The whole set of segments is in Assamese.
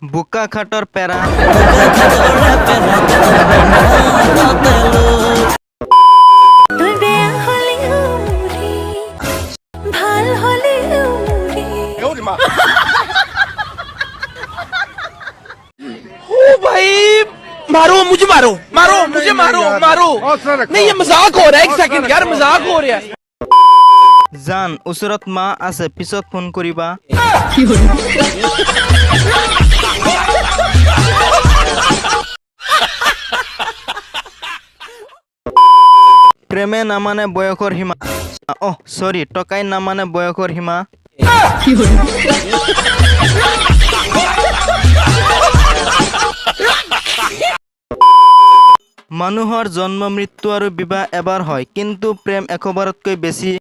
বুকা খাটৰ পেৰা তুই বেয়া হলেও মুৰি ভাল হলেও মুৰি ओ भाई मारो मुझे मारो मारो मुझे मारो मारो नहीं ये मजाक हो रहा है एक सेकंड यार मजाक हो रहा है জান ওচৰত মা আছে পিছত ফোন কৰিবা প্ৰেমে নামানে বয়সৰ সীমা সৰি টকাই নামানে বয়সৰ সীমা মানুহৰ জন্ম মৃত্যু আৰু বিবাহ এবাৰ হয় কিন্তু প্ৰেম একবাৰতকৈ বেছি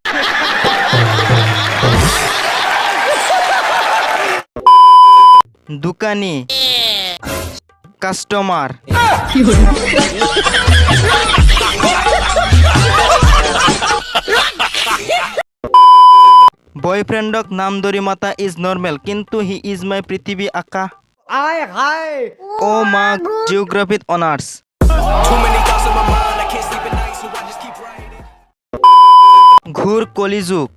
দোকানী কাস্টমাৰ বয়ফ্ৰেণ্ডক নাম ধৰি মাতা ইজ নৰ্মেল কিন্তু হি ইজ মাই পৃথিৱী আকাশ ও মা জিঅ'গ্ৰাফিত অনাৰ্ছ ঘোৰ কলিযুগ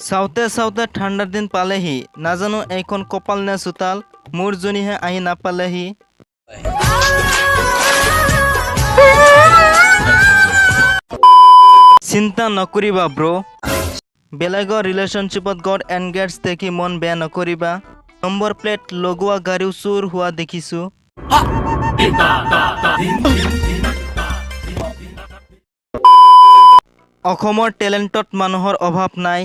চাওঁতে চাওঁতে ঠাণ্ডাৰ দিন পালেহি নাজানো এইখন কপাল নে চোতাল মোৰ জনীহে আহি নাপালেহি চিন্তা নকৰিবা ব্ৰ বেলেগৰ ৰিলেশ্যনশ্বিপত গড এনগেজ দেখি মন বেয়া নকৰিবা নম্বৰ প্লেট লগোৱা গাড়ীও চুৰ হোৱা দেখিছো অসমৰ টেলেণ্টত মানুহৰ অভাৱ নাই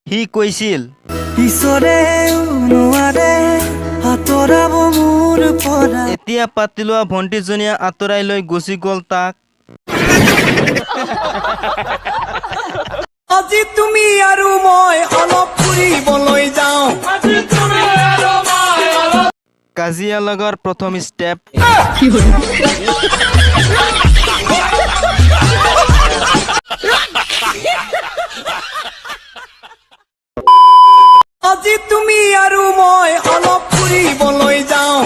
সি কৈছিল এতিয়া পাতি লোৱা ভণ্টিজনীয়ে আঁতৰাই লৈ গুচি গ'ল তাক আজি তুমি আৰু মই অলপ ফুৰিবলৈ যাওঁ কাজিয়া লগাৰ প্ৰথম ষ্টেপ আজি তুমি আৰু মই অলপ ফুৰিবলৈ যাওঁ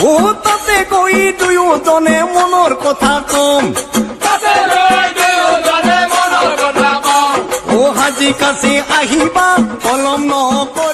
ও তাতে গৈ দুয়োজনে মনৰ কথা কম ও হাজি কাছে আহিবা কলম নকৰি